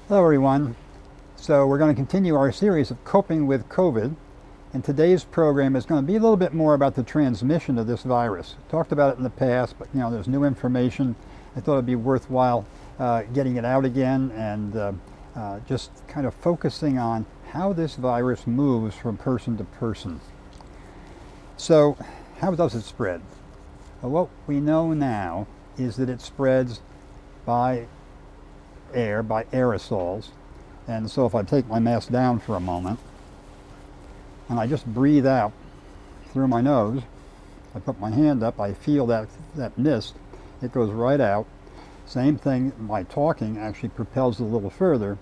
Hello everyone. So we're going to continue our series of coping with COVID, and today's program is going to be a little bit more about the transmission of this virus. Talked about it in the past, but there's new information. I thought it'd be worthwhile getting it out again and just kind of focusing on how this virus moves from person to person. So how does it spread? Well, what we know now is that it spreads by air, by aerosols. And so if I take my mask down for a moment and I just breathe out through my nose, I put my hand up, I feel that mist, it goes right out. Same thing, my talking actually propels it a little further.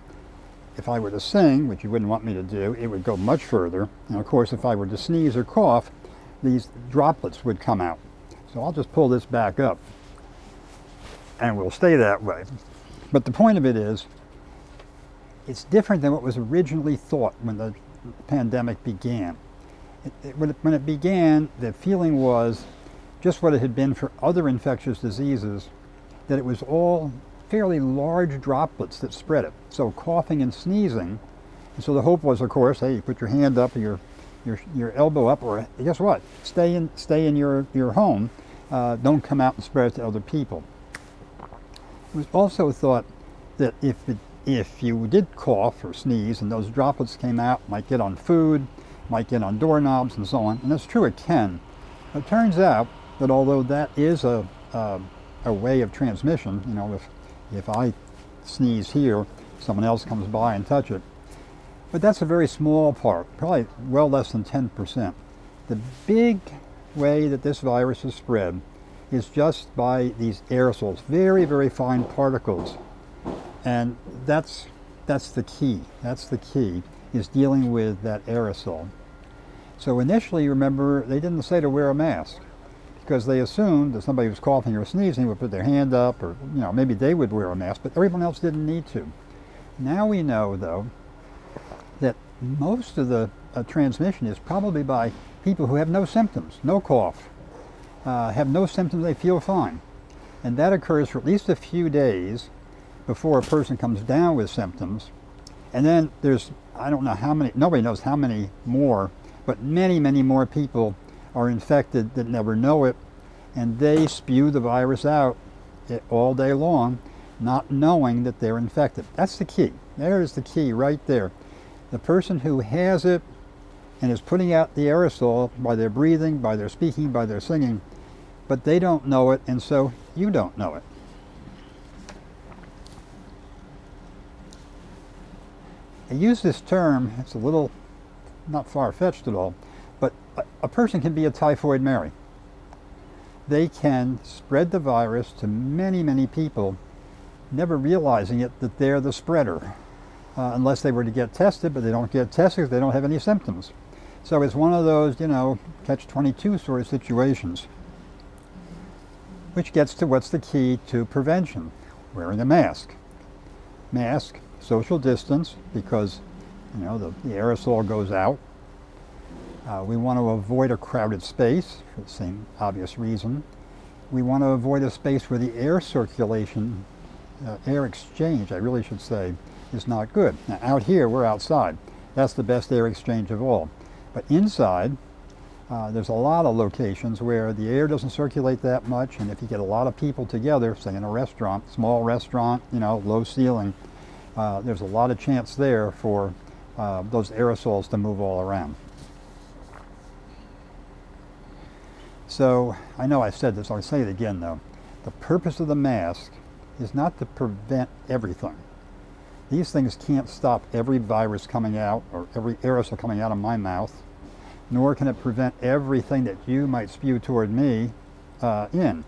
If I were to sing, which you wouldn't want me to do, it would go much further. And of course, if I were to sneeze or cough, these droplets would come out. So I'll just pull this back up and we'll stay that way. But the point of it is, it's different than what was originally thought when the pandemic began. When it began, the feeling was just what it had been for other infectious diseases, that it was all fairly large droplets that spread it. So coughing and sneezing. And so the hope was, of course, hey, you put your hand up, your elbow up, or guess what? Stay in your home. Don't come out and spread it to other people. It was also thought that if you did cough or sneeze and those droplets came out, might get on food, might get on doorknobs and so on, and that's true, it can. It turns out that although that is a way of transmission, if I sneeze here, someone else comes by and touch it, but that's a very small part, probably well less than 10%. The big way that this virus is spread is just by these aerosols, very, very fine particles. And that's the key. That's the key, is dealing with that aerosol. So initially, remember, they didn't say to wear a mask because they assumed that somebody who's coughing or sneezing would put their hand up, or maybe they would wear a mask, but everyone else didn't need to. Now we know, though, that most of the transmission is probably by people who have no symptoms, no cough, have no symptoms, they feel fine. And that occurs for at least a few days before a person comes down with symptoms. And then there's, I don't know how many, nobody knows how many more, but many, many more people are infected that never know it, and they spew the virus out all day long, not knowing that they're infected. That's the key. There is the key right there. The person who has it and is putting out the aerosol by their breathing, by their speaking, by their singing, but they don't know it, and so you don't know it. I use this term, it's a little not far-fetched at all, but a person can be a typhoid Mary. They can spread the virus to many, many people, never realizing it that they're the spreader, unless they were to get tested, but they don't get tested because they don't have any symptoms. So it's one of those, catch-22 sort of situations, which gets to what's the key to prevention: wearing a mask. Mask, social distance, because the aerosol goes out. We want to avoid a crowded space for the same obvious reason. We want to avoid a space where the air circulation, air exchange, I really should say, is not good. Now out here, we're outside. That's the best air exchange of all. But inside, there's a lot of locations where the air doesn't circulate that much, and if you get a lot of people together, say in a restaurant, small restaurant, low ceiling, there's a lot of chance there for those aerosols to move all around. So, I know I said this, I'll say it again though. The purpose of the mask is not to prevent everything. These things can't stop every virus coming out or every aerosol coming out of my mouth, nor can it prevent everything that you might spew toward me in.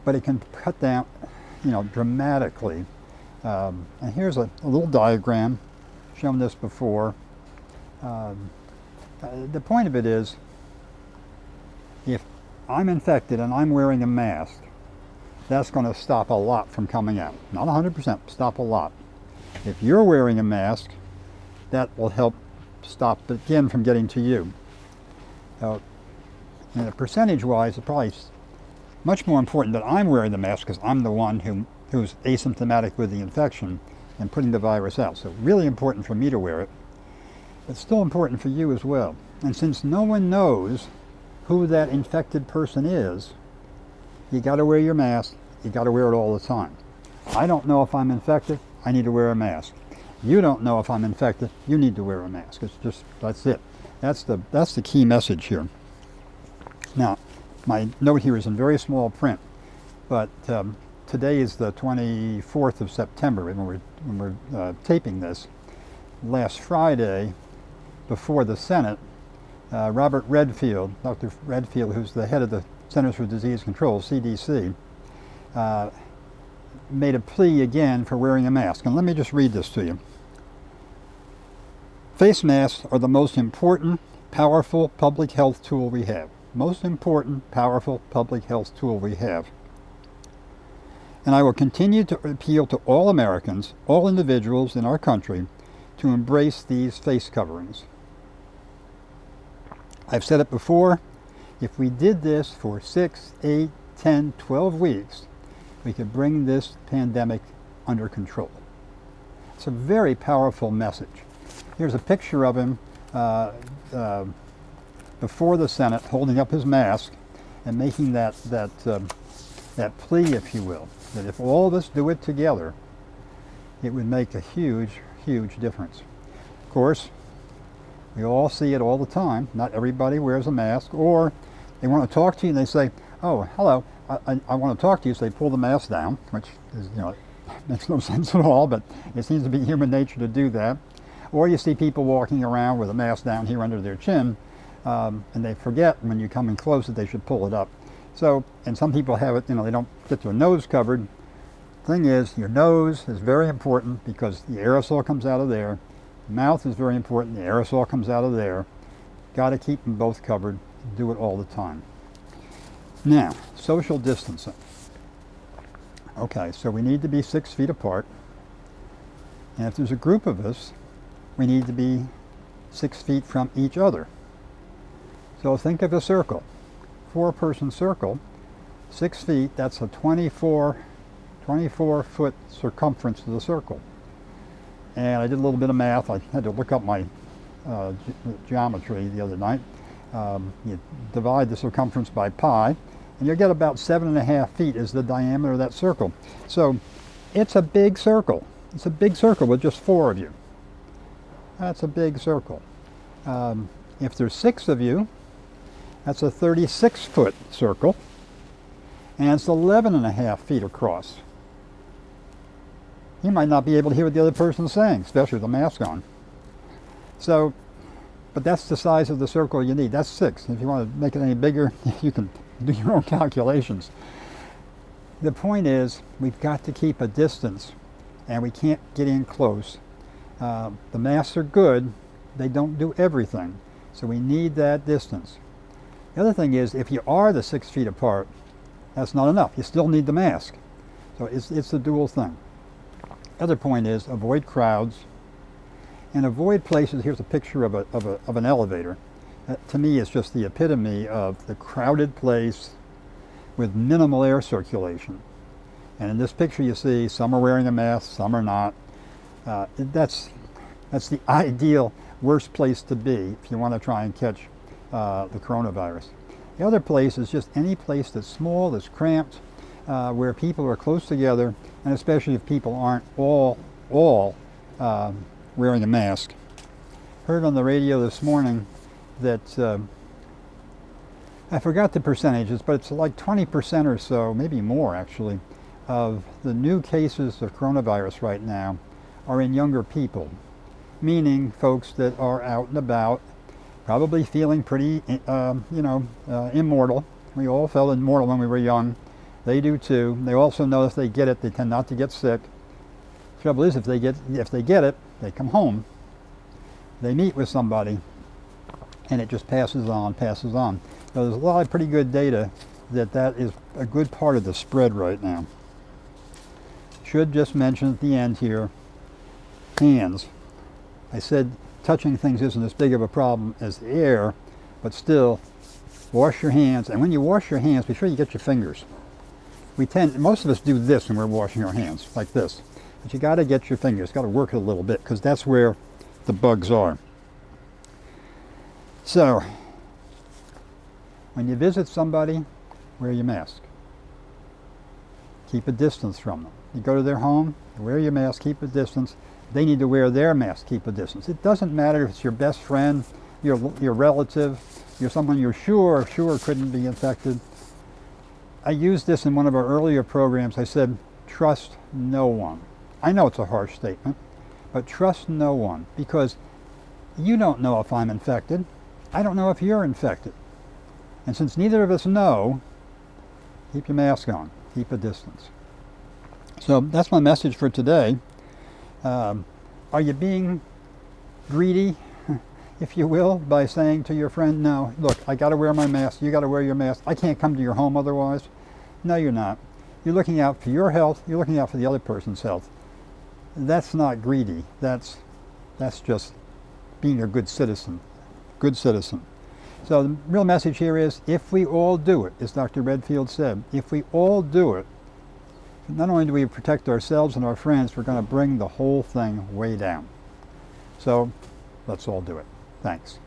But it can cut down, dramatically. And here's a little diagram, shown this before. The point of it is, if I'm infected and I'm wearing a mask, that's going to stop a lot from coming out. Not 100%, stop a lot. If you're wearing a mask, that will help stop it again from getting to you. And percentage-wise, it's probably much more important that I'm wearing the mask because I'm the one who's asymptomatic with the infection, and putting the virus out. So really important for me to wear it, but still important for you as well. And since no one knows who that infected person is, you got to wear your mask. You got to wear it all the time. I don't know if I'm infected. I need to wear a mask. You don't know if I'm infected. You need to wear a mask. It's just, that's it. That's the key message here. Now, my note here is in very small print, but today is the 24th of September when we're taping this. Last Friday, before the Senate, Robert Redfield, Dr. Redfield, who's the head of the Centers for Disease Control, CDC, made a plea again for wearing a mask. And let me just read this to you. Face masks are the most important, powerful public health tool we have. Most important, powerful public health tool we have. And I will continue to appeal to all Americans, all individuals in our country, to embrace these face coverings. I've said it before, if we did this for 6, 8, 10, 12 weeks, we could bring this pandemic under control. It's a very powerful message. Here's a picture of him before the Senate, holding up his mask and making that plea, if you will, that if all of us do it together, it would make a huge, huge difference. Of course, we all see it all the time. Not everybody wears a mask, or they want to talk to you and they say, "Oh, hello, I want to talk to you," so they pull the mask down, which is, makes no sense at all, but it seems to be human nature to do that. Or you see people walking around with a mask down here under their chin, and they forget when you come in close that they should pull it up. So, and some people have it, they don't get their nose covered. Thing is, your nose is very important because the aerosol comes out of there. Mouth is very important. The aerosol comes out of there. Got to keep them both covered. Do it all the time. Now, social distancing. Okay, so we need to be 6 feet apart. And if there's a group of us, we need to be 6 feet from each other. So think of a circle. 4-person circle, 6 feet, that's a 24-foot circumference of the circle. And I did a little bit of math. I had to look up my geometry the other night. You divide the circumference by pi, and you'll get about 7.5 feet is the diameter of that circle. So it's a big circle. It's a big circle with just 4 of you. That's a big circle. If there's 6 of you, that's a 36-foot circle, and it's 11.5 feet across. You might not be able to hear what the other person's saying, especially with the mask on. So, but that's the size of the circle you need. That's 6. If you want to make it any bigger, you can do your own calculations. The point is, we've got to keep a distance, and we can't get in close. The masks are good. They don't do everything. So we need that distance. The other thing is, if you are the 6 feet apart, that's not enough. You still need the mask. So it's a dual thing. The other point is, avoid crowds and avoid places. Here's a picture of an elevator. To me, it's just the epitome of the crowded place with minimal air circulation. And in this picture you see some are wearing a mask, some are not. That's the ideal worst place to be if you want to try and catch the coronavirus. The other place is just any place that's small, that's cramped, where people are close together, and especially if people aren't all wearing a mask. Heard on the radio this morning that I forgot the percentages, but it's like 20% or so, maybe more actually, of the new cases of coronavirus right now are in younger people, meaning folks that are out and about, probably feeling pretty, immortal. We all felt immortal when we were young. They do too. They also know if they get it, they tend not to get sick. The trouble is, if they get it, they come home. They meet with somebody, and it just passes on. So there's a lot of pretty good data that is a good part of the spread right now. Should just mention at the end here, hands. I said touching things isn't as big of a problem as the air, but still, wash your hands. And when you wash your hands, be sure you get your fingers. Most of us do this when we're washing our hands, like this. But you got to get your fingers, got to work it a little bit, because that's where the bugs are. So, when you visit somebody, wear your mask. Keep a distance from them. You go to their home, wear your mask, keep a distance. They need to wear their mask, keep a distance. It doesn't matter if it's your best friend, your relative, you're someone you're sure couldn't be infected. I used this in one of our earlier programs. I said, trust no one. I know it's a harsh statement, but trust no one, because you don't know if I'm infected. I don't know if you're infected. And since neither of us know, keep your mask on, keep a distance. So that's my message for today. Are you being greedy, if you will, by saying to your friend, no, look, I got to wear my mask, you got to wear your mask, I can't come to your home otherwise? No, you're not. You're looking out for your health, you're looking out for the other person's health. That's not greedy. That's just being a good citizen. Good citizen. So the real message here is, if we all do it, as Dr. Redfield said, if we all do it, not only do we protect ourselves and our friends, we're going to bring the whole thing way down. So let's all do it. Thanks.